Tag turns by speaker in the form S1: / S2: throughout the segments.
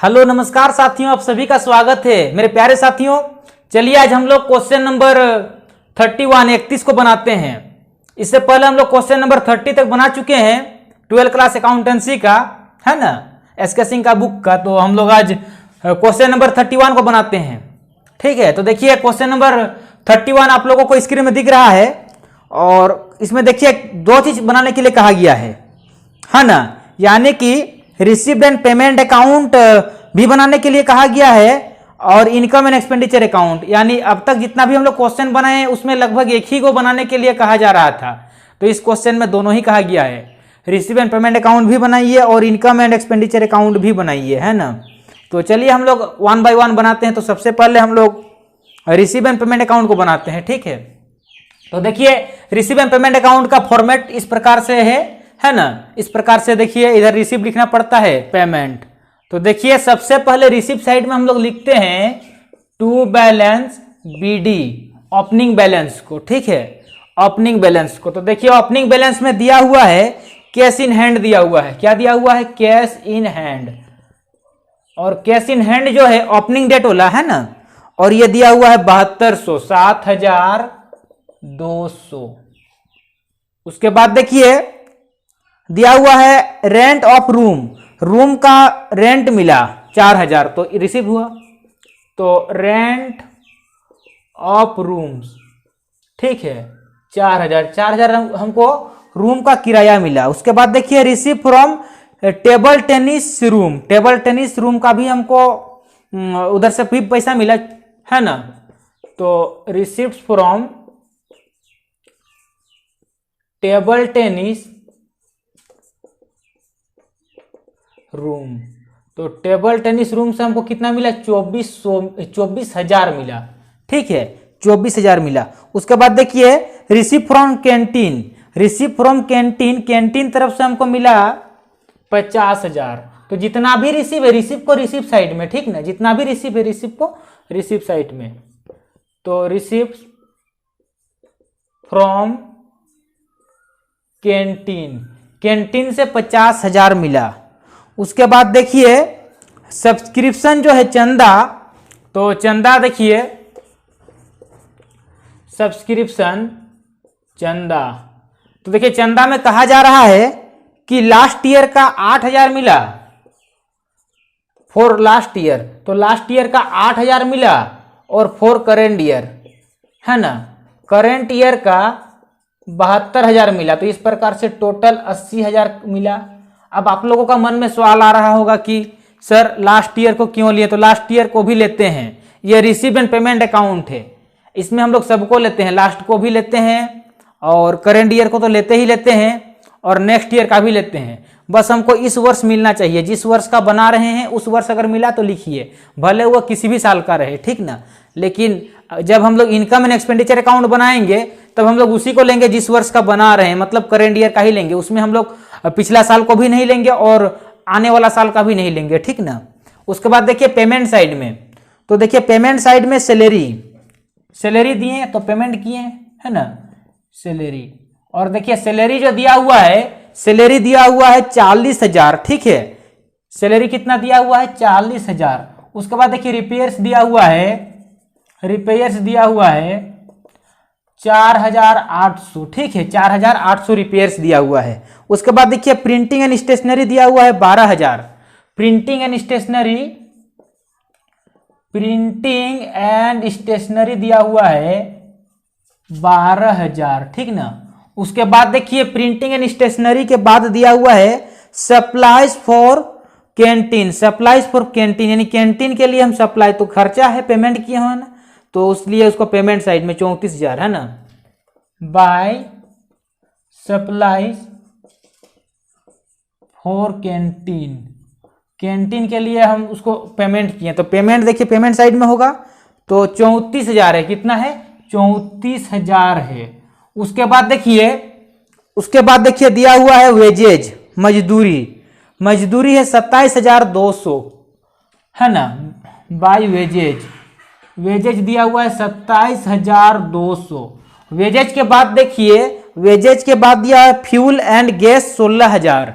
S1: Hello नमस्कार साथियों, आप सभी का स्वागत है मेरे प्यारे साथियों। चलिए आज हम लोग क्वेश्चन नंबर 31 को बनाते हैं। इससे पहले हम लोग क्वेश्चन नंबर 30 तक बना चुके हैं 12th क्लास अकाउंटेंसी का, है ना, एसके सिंह का बुक का। तो हम लोग आज क्वेश्चन नंबर 31 को बनाते हैं। ठीक है, तो देखिए क्वेश्चन नंबर 31 आप लोगों को स्क्रीन में दिख रहा है और इसमें देखिए दो चीज बनाने के लिए कहा गया है ना, यानी कि रिसीव्ड एंड पेमेंट अकाउंट भी बनाने के लिए कहा गया है और इनकम एंड एक्सपेंडिचर अकाउंट, यानी अब तक जितना भी हम लोग क्वेश्चन बनाए हैं उसमें लगभग एक ही को बनाने के लिए कहा जा रहा था। तो इस क्वेश्चन में दोनों ही कहा गया है, रिसीव एंड पेमेंट अकाउंट भी बनाइए और इनकम एंड एक्सपेंडिचर अकाउंट भी बनाइए, है ना। तो चलिए हम लोग 1 by 1 बनाते हैं। तो सबसे पहले हम लोग रिसीव एंड पेमेंट अकाउंट को बनाते हैं। ठीक है, तो देखिए रिसीव एंड पेमेंट अकाउंट का फॉर्मेट इस प्रकार से है ना। इस प्रकार से देखिए इधर रिसीव लिखना पड़ता है, पेमेंट। तो देखिए सबसे पहले रिसीव साइड में हम लोग लिखते हैं to balance BD, opening balance को। ठीक है, ओपनिंग बैलेंस को। तो देखिए ओपनिंग बैलेंस में दिया हुआ है कैश इन हैंड दिया हुआ है। क्या दिया हुआ है? Cash in hand. और कैश इन हैंड जो है ओपनिंग डेट वाला है ना, और ये दिया हुआ है 7200, 7200। उसके बाद देखिए दिया हुआ है रेंट ऑफ रूम, रूम का रेंट मिला 4000, तो रिसीव हुआ। तो रेंट ऑफ रूम्स, ठीक है, 4000 हमको रूम का किराया मिला। उसके बाद देखिए receive from table tennis room, table tennis room का भी हमको उधर से भी पैसा मिला, है ना। तो received from table tennis room, तो टेबल टेनिस रूम से हमको कितना मिला? 24,000 मिला। ठीक है, 24,000 मिला। उसके बाद देखिए receive from canteen, receive from canteen, canteen तरफ से हमको मिला 50,000। तो जितना भी रिसीव है, रिसीव को रिसीव साइड में, ठीक ना, जितना भी रिसीव है रिसीव को रिसीव साइड में। तो रिसीव फ्रॉम कैंटीन, कैंटीन से 50,000 मिला। उसके बाद देखिए सब्सक्रिप्शन जो है चंदा, तो चंदा देखिए सब्सक्रिप्शन चंदा, तो देखिए चंदा में कहा जा रहा है कि लास्ट ईयर का 8,000 मिला फॉर लास्ट ईयर, तो लास्ट ईयर का 8,000 मिला और फॉर करेंट ईयर, है ना, करेंट ईयर का 72,000 मिला। तो इस प्रकार से टोटल 80,000 मिला। अब आप लोगों का मन में सवाल आ रहा होगा कि सर लास्ट ईयर को क्यों लिए? तो लास्ट ईयर को भी लेते हैं, ये रिसीव एंड पेमेंट अकाउंट है, इसमें हम लोग सबको लेते हैं, लास्ट को भी लेते हैं और करेंट ईयर को तो लेते ही लेते हैं और नेक्स्ट ईयर का भी लेते हैं। बस हमको इस वर्ष मिलना चाहिए, जिस वर्ष का बना रहे हैं उस वर्ष अगर मिला तो लिखिए, भले वो किसी भी साल का रहे, ठीक ना। लेकिन जब हम लोग इनकम एंड एक्सपेंडिचर अकाउंट बनाएंगे तब हम लोग उसी को लेंगे जिस वर्ष का बना रहे हैं, मतलब करेंट ईयर का ही लेंगे। उसमें हम लोग पिछला साल को भी नहीं लेंगे और आने वाला साल का भी नहीं लेंगे, ठीक ना। उसके बाद देखिए पेमेंट साइड में, तो देखिए पेमेंट साइड में सैलरी, सैलरी दिए तो पेमेंट किए, है ना, सैलरी। और देखिए सैलरी जो दिया हुआ है, सैलरी दिया हुआ है 40,000, ठीक है, सैलरी कितना दिया हुआ है? 40,000। उसके बाद देखिए रिपेयर्स दिया हुआ है, रिपेयर्स दिया हुआ है 4,800, ठीक है, 4,800 रिपेयर्स दिया हुआ है। उसके बाद देखिए प्रिंटिंग एंड स्टेशनरी दिया हुआ है 12,000, printing and stationery, printing and stationery दिया हुआ है 12,000, ठीक ना। उसके बाद देखिए प्रिंटिंग एंड स्टेशनरी के बाद दिया हुआ है supplies for canteen, supplies for canteen, यानी कैंटीन के लिए हम सप्लाई, तो खर्चा है, पेमेंट किए हो ना, तो उसलिए उसको पेमेंट साइड में 34,000, है ना, by supplies for canteen, canteen के लिए हम उसको पेमेंट किए, तो पेमेंट देखिए पेमेंट साइड में होगा। तो 34,000 है, कितना है? 34,000 है। उसके बाद देखिए दिया हुआ है वेजेज, मजदूरी, मजदूरी है 27,200, है ना, बाय वेजेज, वेजेज दिया हुआ है 27,200। वेजेज के बाद देखिए, वेजेज के बाद दिया है fuel and gas 16,000,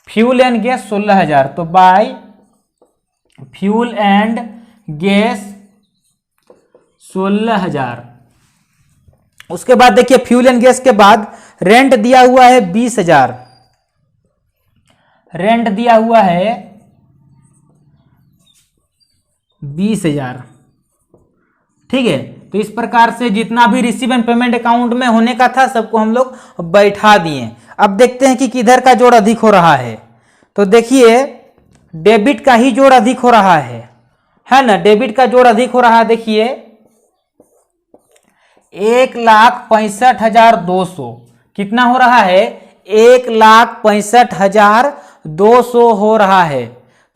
S1: fuel and gas 16,000, तो बाय फ्यूल एंड गैस 16,000। उसके बाद देखिए फ्यूल एंड गैस के बाद रेंट दिया हुआ है 20,000, रेंट दिया हुआ है 20,000। ठीक है, तो इस प्रकार से जितना भी रिसीव एंड पेमेंट अकाउंट में होने का था सबको हम लोग बैठा दिए। अब देखते हैं कि किधर का जोड़ अधिक हो रहा है। तो देखिए डेबिट का ही जोड़ अधिक हो रहा है ना, डेबिट का जोड़ अधिक हो रहा है। देखिए 1,65,200 कितना हो रहा है, 1,65,200 हो रहा है।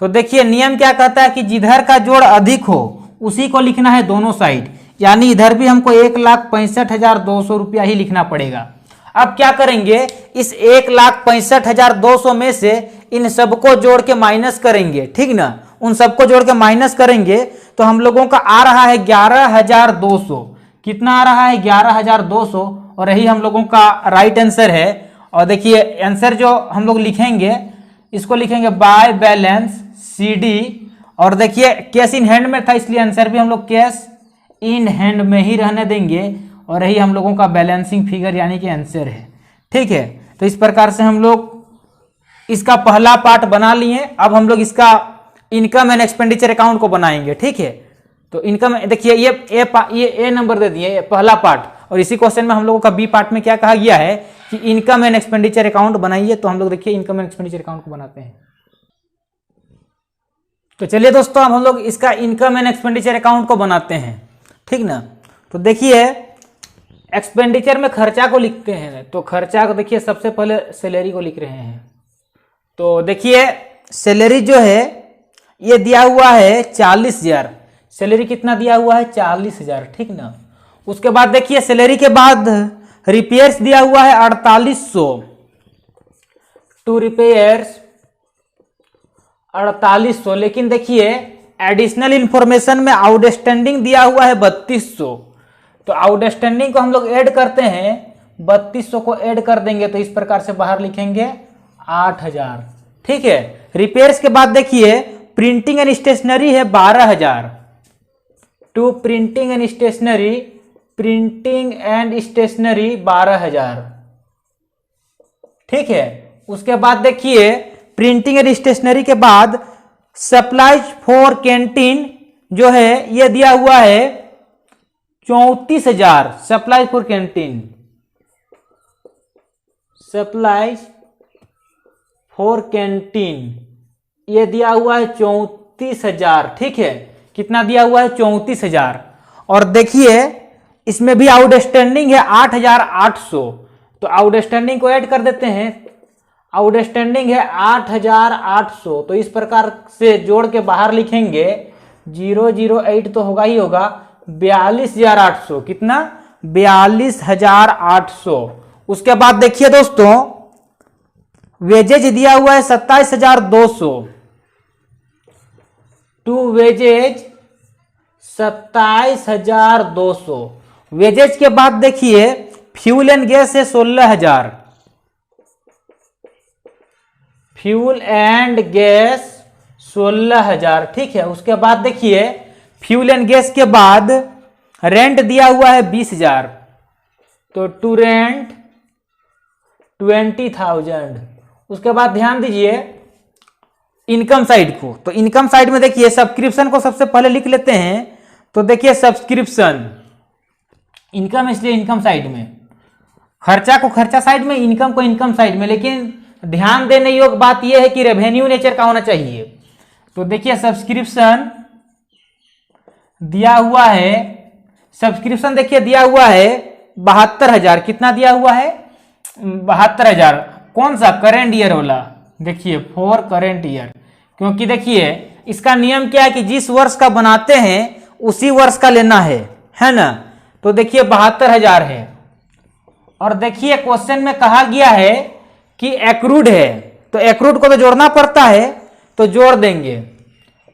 S1: तो देखिए नियम क्या कहता है कि जिधर का जोड़ अधिक हो उसी को लिखना है दोनों साइड, यानी इधर भी हमको 1,65,200 रुपया ही लिखना पड़ेगा। अब क्या करेंगे, इस 1,65,200 में से इन सबको जोड़ के माइनस करेंगे, ठीक ना, उन सबको जोड़ के माइनस करेंगे तो हम लोगों का आ रहा है 11,200। कितना आ रहा है, 11,200, और यही हम लोगों का राइट आंसर है। और देखिए आंसर जो हम लोग लिखेंगे इसको लिखेंगे बाय बैलेंस CD, और देखिए कैश इन हैंड में था इसलिए आंसर भी हम लोग कैश इन हैंड में ही रहने देंगे, और यही हम लोगों का बैलेंसिंग फिगर यानी कि आंसर है। ठीक है, तो इस प्रकार से हम लोग इसका पहला पार्ट बना लिए। अब हम लोग इसका इनकम एंड एक्सपेंडिचर अकाउंट को बनाएंगे। ठीक है, तो इनकम देखिए ये ए नंबर दे दिए पहला पार्ट, और इसी क्वेश्चन में हम लोगों का बी पार्ट में क्या कहा गया है कि इनकम एंड एक्सपेंडिचर अकाउंट बनाइए। तो हम लोग देखिए इनकम एंड एक्सपेंडिचर अकाउंट को बनाते हैं। तो चलिए दोस्तों अब हम लोग इसका इनकम एंड एक्सपेंडिचर अकाउंट को बनाते हैं। ठीक ना, तो देखिए एक्सपेंडिचर में खर्चा को लिखते हैं। तो खर्चा को देखिए सबसे पहले सैलरी को लिख रहे हैं। तो देखिए सैलरी जो है ये दिया हुआ है 40,000, सैलरी कितना दिया हुआ है 40,000। ठीक ना, उसके बाद देखिए सैलरी के बाद रिपेयर्स दिया हुआ है 4800, टू रिपेयर्स 4800। लेकिन देखिए एडिशनल इंफॉर्मेशन में आउटस्टैंडिंग दिया हुआ है 3200, तो आउटस्टैंडिंग को हम लोग ऐड करते हैं, 3200 को ऐड कर देंगे तो इस प्रकार से बाहर लिखेंगे 8,000। ठीक है, रिपेयर्स के बाद देखिए प्रिंटिंग एंड स्टेशनरी है 12,000, to printing and stationery, printing and stationery 12,000। ठीक है, उसके बाद देखिए प्रिंटिंग एंड स्टेशनरी के बाद सप्लाईज फॉर कैंटीन जो है ये दिया हुआ है 34,000, supplies for canteen, supplies for canteen ये दिया हुआ है 34,000। ठीक है, कितना दिया हुआ है 34,000। और देखिए इसमें भी आउटस्टैंडिंग है 8,800, तो आउटस्टैंडिंग को ऐड कर देते हैं, आउटस्टैंडिंग है 8,800, तो इस प्रकार से जोड़ के बाहर लिखेंगे 008 तो होगा ही होगा 42,800। कितना, 42,800। उसके बाद देखिए दोस्तों वेजेज दिया हुआ है 27,200, टू वेजेज 27,200। वेजेज के बाद देखिए फ्यूल एंड गैस है 16,000, फ्यूल एंड गैस 16,000। ठीक है, उसके बाद देखिए फ्यूल एंड गैस के बाद रेंट दिया हुआ है 20,000, तो टू रेंट 20,000। उसके बाद ध्यान दीजिए इनकम साइड को, तो इनकम साइड में देखिए सब्सक्रिप्शन को सबसे पहले लिख लेते हैं। तो देखिए सब्सक्रिप्शन, इनकम इसलिए इनकम साइड में, खर्चा को खर्चा साइड में, इनकम को इनकम साइड में। लेकिन ध्यान देने योग्य बात यह है कि रेवेन्यू नेचर का होना चाहिए। तो देखिए सब्सक्रिप्शन दिया हुआ है, सब्सक्रिप्शन देखिए दिया हुआ है 72,000। कितना दिया हुआ है 72,000। कौन सा, करेंट ईयर वाला, देखिए फॉर करेंट ईयर, क्योंकि देखिए इसका नियम क्या है कि जिस वर्ष का बनाते हैं उसी वर्ष का लेना है ना। तो देखिए 72,000 है। और देखिए क्वेश्चन में कहा गया है कि एक्रूड है, तो एक्रूड को तो जोड़ना पड़ता है, तो जोड़ देंगे।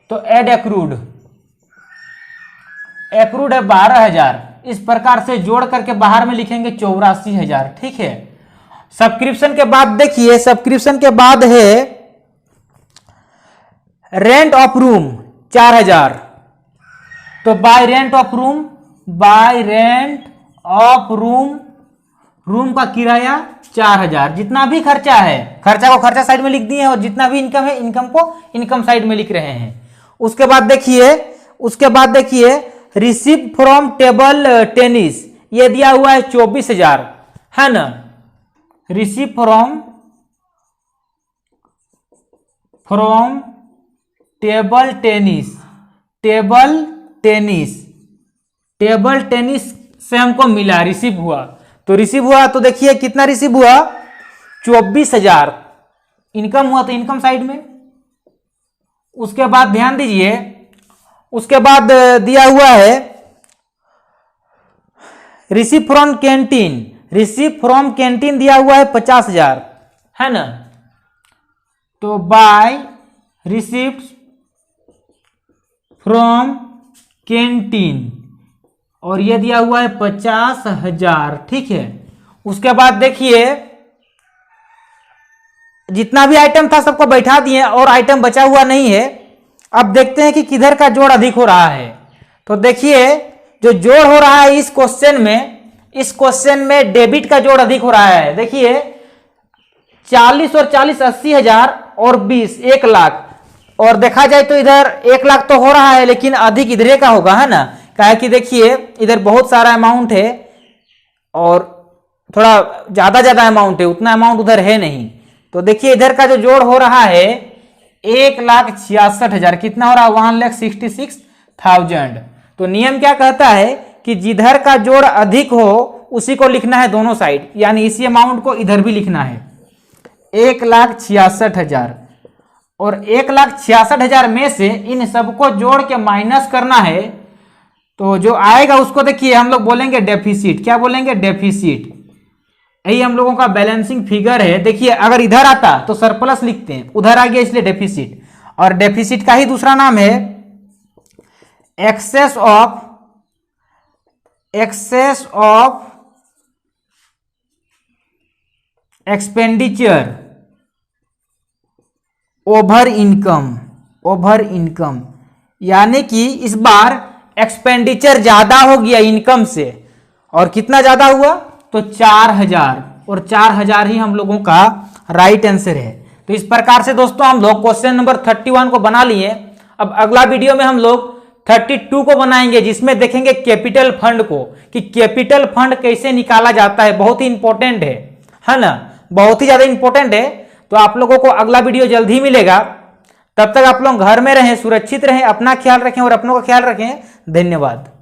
S1: तो एड एक्रूड, एक्रूड है 12,000। इस प्रकार से जोड़ करके बाहर में लिखेंगे 84,000। ठीक है, सब्सक्रिप्शन के बाद देखिए सब्सक्रिप्शन के बाद है रेंट ऑफ रूम 4000। तो bye rent of room, bye rent of room, room का किराया 4000। जितना भी खर्चा है, खर्चा को खर्चा साइड में लिख दिए और जितना भी इनकम है इनकम को इनकम साइड में लिख रहे हैं। उसके बाद देखिए रिसीव फ्रॉम टेबल टेनिस, ये दिया हुआ है 24,000, है ना। Receive from table tennis, table tennis से हमको मिला, रिसीव हुआ। तो रिसीव हुआ तो देखिए कितना रिसीव हुआ, 24,000। इनकम हुआ तो इनकम साइड में। उसके बाद ध्यान दीजिए, उसके बाद दिया हुआ है receive from canteen, receive from canteen दिया हुआ है 50,000, है ना। तो बाय रिसीव फ्रॉम कैंटीन, और ये दिया हुआ है 50,000, ठीक है। उसके बाद देखिए जितना भी आइटम था सबको बैठा दिए और आइटम बचा हुआ नहीं है। अब देखते हैं कि किधर का जोड़ अधिक हो रहा है। तो देखिए जो जोड़ हो रहा है इस क्वेश्चन में डेबिट का जोड़ अधिक हो रहा है। देखिए 40 और 40 80,000 और 20 1 लाख, और देखा जाए तो इधर 1 लाख तो हो रहा है लेकिन अधिक इधरे का होगा, है ना। काहे कि देखिए इधर बहुत सारा अमाउंट है और थोड़ा ज्यादा अमाउंट है, उतना अमाउंट उधर है नहीं। तो देखिए इधर का जो जोड़ हो रहा है 1,66,000, कितना हो रहा है 1,66,000। तो नियम क्या कहता है कि जिधर का जोड़ अधिक हो उसी को लिखना है दोनों साइड, यानी इसी अमाउंट को इधर भी लिखना है 1,66,000। और 1,66,000 में से इन सबको जोड़ के माइनस करना है, तो जो आएगा उसको देखिए हम लोग बोलेंगे डेफिसिट। क्या बोलेंगे? डेफिसिट। यही हम लोगों का बैलेंसिंग फिगर है। देखिए अगर इधर आता तो सरप्लस लिखते हैं, उधर आ गया इसलिए डेफिसिट। और डेफिसिट का ही दूसरा नाम है excess of expenditure over income, यानी कि इस बार एक्सपेंडिचर ज्यादा हो गया इनकम से। और कितना ज्यादा हुआ? तो 4,000, और 4,000 ही हम लोगों का राइट आंसर है। तो इस प्रकार से दोस्तों हम लोग क्वेश्चन नंबर 31 को बना लिए। अब अगला वीडियो में हम लोग 32 को बनाएंगे, जिसमें देखेंगे कैपिटल फंड को, कि कैपिटल फंड कैसे निकाला जाता है। बहुत ही इंपॉर्टेंट है ना, बहुत ही ज्यादा इंपॉर्टेंट है। तो आप लोगों को अगला वीडियो जल्द ही मिलेगा। तब तक आप लोग घर में रहें, सुरक्षित रहें, अपना ख्याल रखें और अपनों का ख्याल रखें। धन्यवाद।